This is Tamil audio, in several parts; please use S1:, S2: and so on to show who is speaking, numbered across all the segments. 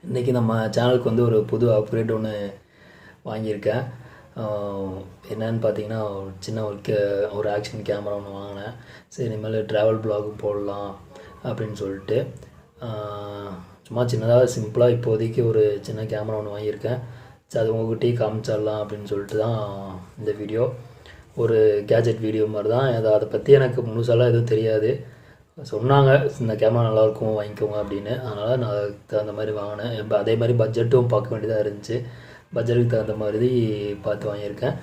S1: இன்றைக்கி நம்ம சேனலுக்கு வந்து ஒரு புது அப்கிரேட் ஒன்று வாங்கியிருக்கேன். என்னன்னு பார்த்தீங்கன்னா, சின்ன ஒரு ஆக்ஷன் கேமரா ஒன்று வாங்கினேன். சரி, இனிமேல் ட்ராவல் ப்ளாகும் போடலாம் அப்படின்னு சொல்லிட்டு சும்மா சின்னதாக சிம்பிளாக இப்போதைக்கு ஒரு சின்ன கேமரா ஒன்று வாங்கியிருக்கேன். சரி, அது உங்கள்கிட்டயே காமிச்சிடலாம் அப்படின்னு சொல்லிட்டு தான் இந்த வீடியோ. ஒரு கேஜெட் வீடியோ மாதிரி தான். அதை பற்றி எனக்கு முழுசாலாம் எதுவும் தெரியாது. சொன்னாங்க இந்த கேமரா நல்லாயிருக்கும் வாங்கிக்கோங்க அப்படின்னு. அதனால் நான் அதுக்கு தகுந்த மாதிரி வாங்கினேன். இப்போ அதே மாதிரி பட்ஜெட்டும் பார்க்க வேண்டியதாக இருந்துச்சு. பட்ஜெட்டுக்கு தகுந்த மாதிரி பார்த்து வாங்கியிருக்கேன்.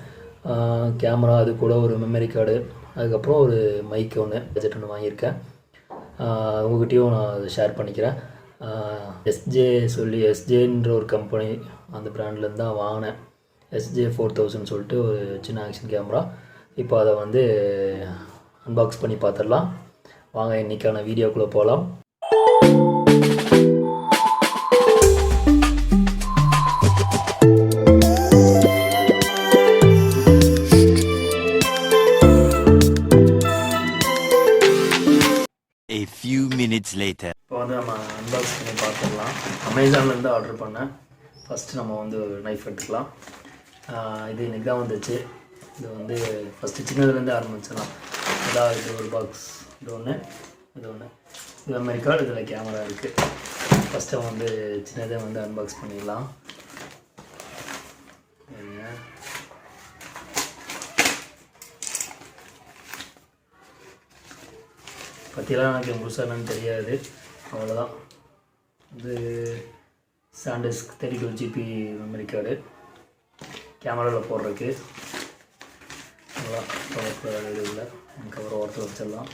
S1: கேமரா, அது கூட ஒரு மெமரி கார்டு, அதுக்கப்புறம் ஒரு மைக் ஒன்று பட்ஜெட் ஒன்று வாங்கியிருக்கேன். உங்கள்கிட்டையும் நான் அதை ஷேர் பண்ணிக்கிறேன். எஸ்ஜேன்ற ஒரு கம்பெனி, அந்த பிராண்ட்லேருந்து தான் வாங்கினேன். Sj4000 சொல்லிட்டு ஒரு சின்ன ஆக்ஷன் கேமரா. இப்போ அதை வந்து அன்பாக்ஸ் பண்ணி பார்த்துடலாம். வாங்க இன்றைக்கான வீடியோக்குள்ளே போகலாம்.
S2: A few minutes later.
S1: இப்போ வந்து நம்ம அன்பாக்ஸ் பண்ணி பார்த்துடலாம். அமேசான்லேருந்து ஆர்டர் பண்ணேன். ஃபஸ்ட்டு நம்ம வந்து நைஃப் எடுத்துக்கலாம். இது இன்றைக்கி தான் வந்துச்சு. இது வந்து ஃபஸ்ட்டு சின்னதுலேருந்து ஆரம்பிச்சிடலாம். அதான் இது ஒரு பாக்ஸ், இது ஒன்று, இது மெமரி கார்டு, இதில் கேமரா இருக்குது. ஃபஸ்ட்டு வந்து சின்னதை வந்து அன்பாக்ஸ் பண்ணிடலாம். பற்றிலாம் எனக்கு முழுசாக என்னன்னு தெரியாது, அவ்வளோதான். இது சாண்டிஸ்க் 32 GB மெமரி கார்டு, கேமராவில் போடுறதுக்கு. அவ்வளோதான், இது இல்லை. எனக்கு ஒரு ஓரத்தில் வச்சிடலாம்.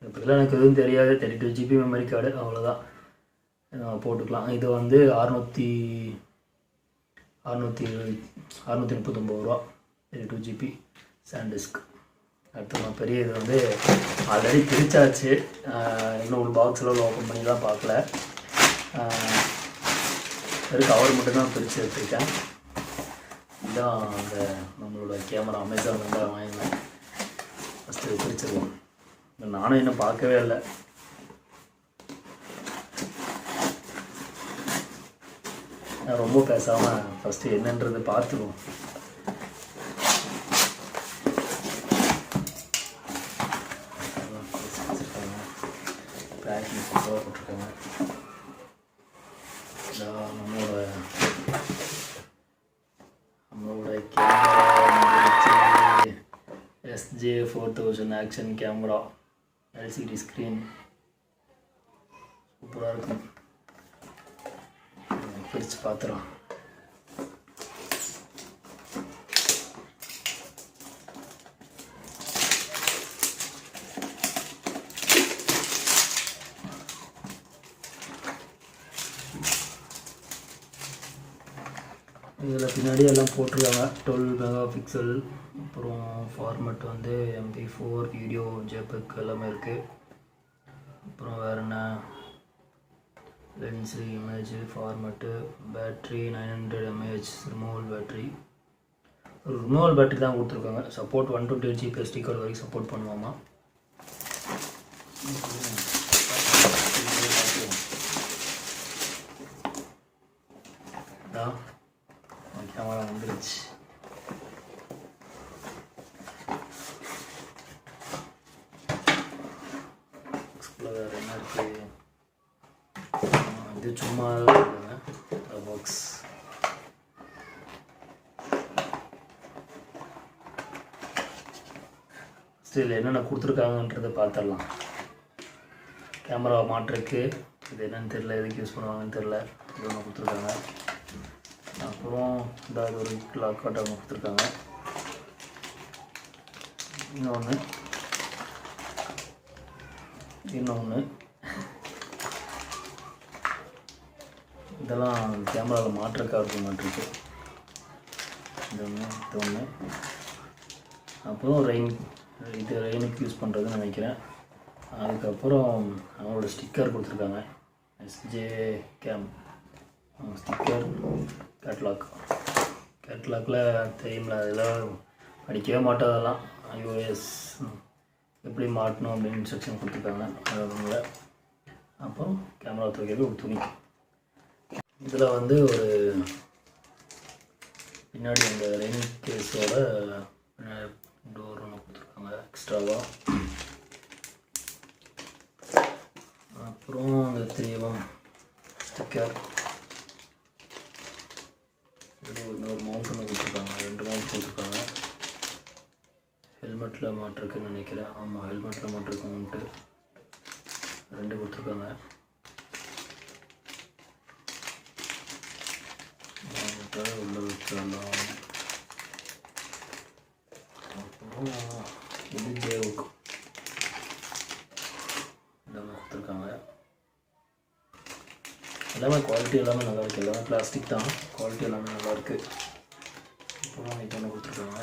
S1: இப்போலாம் எனக்கு எதுவும் தெரியாது. 32 GB மெமரி கார்டு, அவ்வளோதான், போட்டுக்கலாம். இது வந்து 639 ரூபா 32 GB சாண்டிஸ்க். அடுத்து நான் பெரிய இது வந்து ஆல்ரெடி பிரித்தாச்சு. இன்னும் ஒரு பாக்ஸில் ஓப்பன் பண்ணி தான் பார்க்கல. வெறும் கவர் மட்டும்தான் பிரித்து எடுத்துருக்கேன். இதுதான் அந்த நம்மளோட கேமரா அமேசான்லேருந்து வாங்கினேன். ஃபஸ்ட்டு பிரிச்சிருவோம். நானும் இன்னும் பார்க்கவே இல்லை. நான் ரொம்ப பேசாமல் ஃபஸ்ட்டு என்னன்றது பார்த்துருவோம். பேக்கிங் ஃபோட்டோவாக போட்டிருக்காங்க. நம்மளோட camera Sj4000 action camera, LCD screen, சூப்பராக இருக்கும். பிரித்து பார்த்துறோம். இதில் பின்னாடி எல்லாம் போட்டிருக்காங்க. 12 மெகாபிக்சல், அப்புறம் ஃபார்மேட் வந்து MP4, வீடியோ, JPEG எல்லாமே இருக்குது. அப்புறம் வேறு என்ன, lens, image format, battery 900 mAh removal battery. ஒரு ரிமூவல் பேட்ரி தான் கொடுத்துருக்காங்க. சப்போர்ட் 128 GB SD கார்டு வரைக்கும் சப்போர்ட் பண்ணுவாமா. கேமரா வந்துருச்சு. வேறு என்ன இருக்குது, இது சும்மா இருக்குங்க பாக்ஸ். இதில் என்னென்ன கொடுத்துருக்காங்கன்றதை பார்த்துடலாம். கேமரா மாற்றுறதுக்கு இது என்னென்னு தெரில, எதுக்கு யூஸ் பண்ணுவாங்கன்னு தெரில. இது ஒன்று கொடுத்துருக்காங்க. அப்புறம் இந்த ஒரு லாக் கார்டு அவங்க கொடுத்துருக்காங்க. இன்னொன்று இதெல்லாம் கேமராவில் மாற்றுறக்காக இருக்க மாட்டிருக்கு. இது ஒன்று. அப்புறம் ரெயினுக்கு யூஸ் பண்ணுறதுன்னு நினைக்கிறேன். அதுக்கப்புறம் அவங்களோட ஸ்டிக்கர் கொடுத்துருக்காங்க. sjcam ஸ்டிக்கர், கேட்லாக்கில் தெரியும்ல, அதெல்லாம் படிக்கவே மாட்டோம். அதெல்லாம் iOS எப்படி மாட்டணும் அப்படின்னு இன்ஸ்ட்ரக்ஷன் கொடுத்துருக்காங்க. அதனால் அப்புறம் கேமரா துவைக்கிறது ஒரு துணி. இதில் வந்து ஒரு பின்னாடி அந்த ரெயின் கேஸோட டோர் ஒன்று கொடுத்துருக்காங்க எக்ஸ்ட்ராவாக. அப்புறம் அந்த 3M ஸ்டிக்கர், இன்னொரு மவுண்ட் ஒன்று கொடுத்துருக்காங்க, 2 மவுண்ட் கொடுத்துருக்காங்க. ஹெல்மெட்டில் மாட்டிருக்குன்னு நினைக்கிறேன். ஆமாம், ஹெல்மெட்டில் மாட்டிருக்கு மவுண்ட்டு 2 கொடுத்துருக்காங்க. உள்ள வச்சிடலாம். அப்புறம் இது ஜேவுக்கு எல்லாமே கொடுத்துருக்காங்க. எல்லாமே குவாலிட்டி எல்லாமே நல்லா இருக்குது. எல்லாமே பிளாஸ்டிக் தான், குவாலிட்டி எல்லாமே நல்லாயிருக்கு. அப்புறம் இது ஒன்று கொடுத்துருக்காங்க.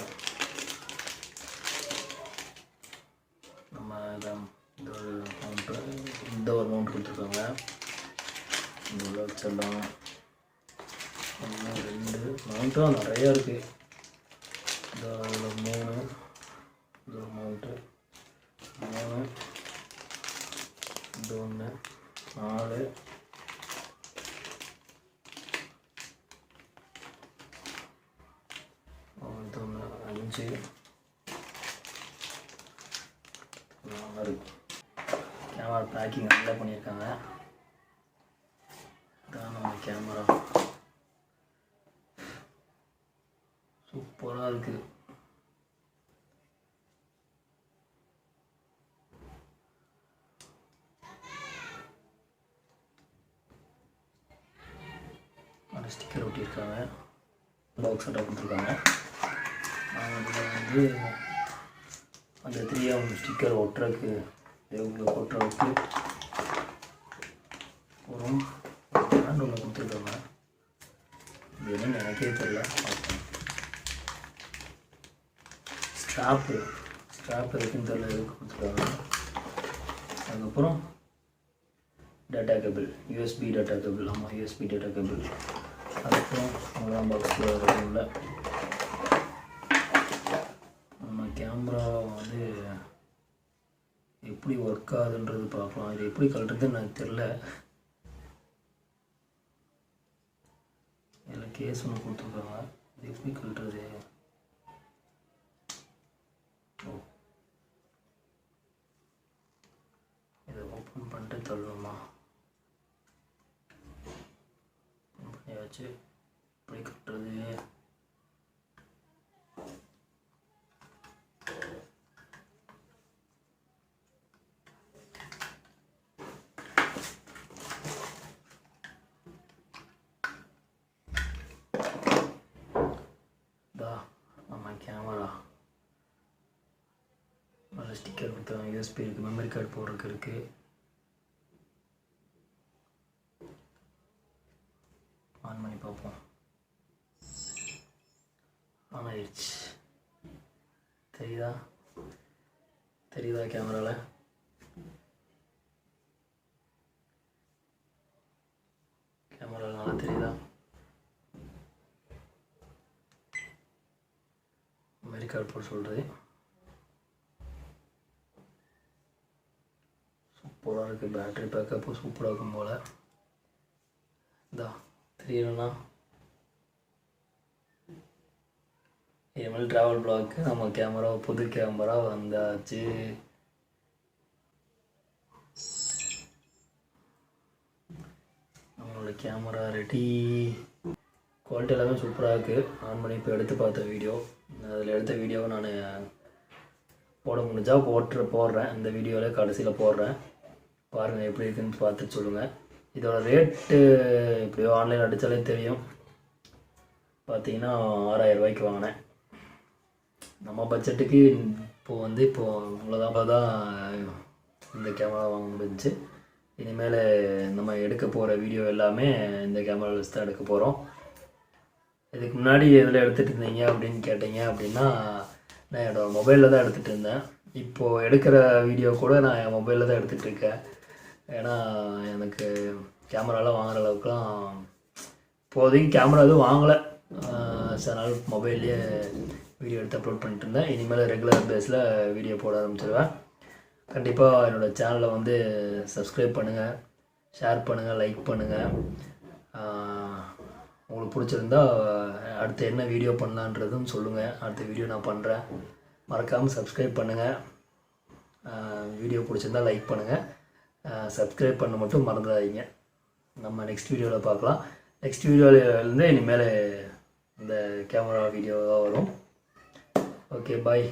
S1: நம்ம இந்த ஒரு மவுண்ட்டு, இந்த ஒரு மவுண்ட் கொடுத்துருக்காங்க. இந்த உள்ள வச்சிடலாம். 1 2 மவுண்ட்டும் நிறையா இருக்குது. இந்த 3 இது ஒரு மவுண்ட்டு, 3 இது 1 4 இது 1 5 6. கேமரா பேக்கிங் நல்லா பண்ணியிருக்காங்க. இதான் நம்ம கேமரா, சூப்பராக இருக்குது. அந்த ஸ்டிக்கர் ஒட்டியிருக்காங்க, பாக்ஸ் அட்டை கொடுத்துருக்காங்க. அதில் வந்து அந்த 3M ஸ்டிக்கர் ஒட்டுறதுக்கு இவங்களை ஒட்டுறதுக்கு ஒரு ஹேண்ட் ஒன்று கொடுத்துருக்காங்க. இது என்னன்னு எனக்கே தெரியல. ஸ்ட்ராப் இருக்குன்னு தெரியல, எதுக்கு கொடுத்துருக்காங்க. அதுக்கப்புறம் data cable, USB data cable. ஆமாம், யூஎஸ்பி டேட்டா கேபிள். அதுக்கப்புறம் அவ்வளோதான் பாக்ஸில் வரல. நம்ம கேமரா வந்து எப்படி ஒர்க் ஆகுதுன்றது பார்க்கலாம். இது எப்படி கழட்டுறதுன்னு எனக்கு தெரில. இதில் கேஸ் ஒன்று கொடுத்துருக்காங்க. இது எப்படி கழட்டுறது? இதை ஓப்பன் பண்ணிட்டு தள்ளணுமா? பண்ணியாச்சு. எப்படி கட்டுறது? நம்ம கேமரா நல்ல ஸ்டிக்கர் கொடுத்தாங்க. யூஎஸ்பி இருக்குது, மெமரி கார்டு போடுறதுக்கு இருக்குது. ஆன் பண்ணி பார்ப்போம். ஆன் ஆயிடுச்சு. தெரியுதா கேமராவில்? கேமராவில் நல்லா தெரியுதா? மெமரி கார்டு போட சொல்கிறது. சூப்பராக இருக்குது. பேட்ரி பேக்கப்பு சூப்பராக இருக்கும் போல். தெரியலண்ணா. இனிமேல் ட்ராவல் ப்ளாக்கு நம்ம கேமரா, புது கேமரா வந்தாச்சு. நம்மளோட கேமரா ரெடி. குவாலிட்டி எல்லாமே சூப்பராக இருக்குது. ஆன் பண்ணி இப்போ எடுத்து பார்த்த வீடியோ, அதில் எடுத்த வீடியோவை நான் போட முடிஞ்சால் போடுறேன். இந்த வீடியோவில் கடைசியில் போடுறேன். பாருங்கள் எப்படி இருக்குன்னு பார்த்துட்டு சொல்லுங்கள். இதோட ரேட்டு எப்படியோ ஆன்லைன் அடித்தாலே தெரியும். பார்த்தீங்கன்னா 6000 ரூபாய்க்கு வாங்கினேன். நம்ம பட்ஜெட்டுக்கு இப்போது இவ்வளோதான் இந்த கேமரா வாங்க முடிஞ்சிச்சு. இனிமேல் நம்ம எடுக்க போகிற வீடியோ எல்லாமே இந்த கேமராவில் தான் எடுக்க போகிறோம். இதுக்கு முன்னாடி எதில் எடுத்துகிட்டு இருந்தீங்க அப்படின்னு கேட்டீங்க அப்படின்னா, நான் என்னோடய மொபைலில் தான் எடுத்துகிட்டு இருந்தேன். இப்போது எடுக்கிற வீடியோ கூட நான் என் மொபைலில் தான் எடுத்துகிட்டு இருக்கேன். ஏன்னா எனக்கு கேமராலாம் வாங்குகிற அளவுக்குலாம் இப்போதைக்கு கேமரா எதுவும் வாங்கலை. சில நாள் மொபைல்லையே வீடியோ எடுத்து அப்லோட் பண்ணிட்டு இருந்தேன். இனிமேல் ரெகுலர் பேஸில் வீடியோ போட ஆரம்பிச்சிடுவேன். கண்டிப்பாக என்னோடய சேனலை வந்து சப்ஸ்கிரைப் பண்ணுங்கள், ஷேர் பண்ணுங்கள், லைக் பண்ணுங்கள். உங்களுக்கு பிடிச்சிருந்தா அடுத்து என்ன வீடியோ பண்ணலான்றதும் சொல்லுங்கள். அடுத்த வீடியோ நான் பண்ணுறேன். மறக்காமல் சப்ஸ்கிரைப் பண்ணுங்கள். வீடியோ பிடிச்சிருந்தா லைக் பண்ணுங்கள். சப்ஸ்கிரைப் பண்ண மட்டும் மறந்துடாதீங்க. நம்ம நெக்ஸ்ட் வீடியோவில் பார்க்கலாம். நெக்ஸ்ட் வீடியோவிலேருந்து இனிமேல் இந்த கேமரா வீடியோவாக வரும். ஓகே, பாய்.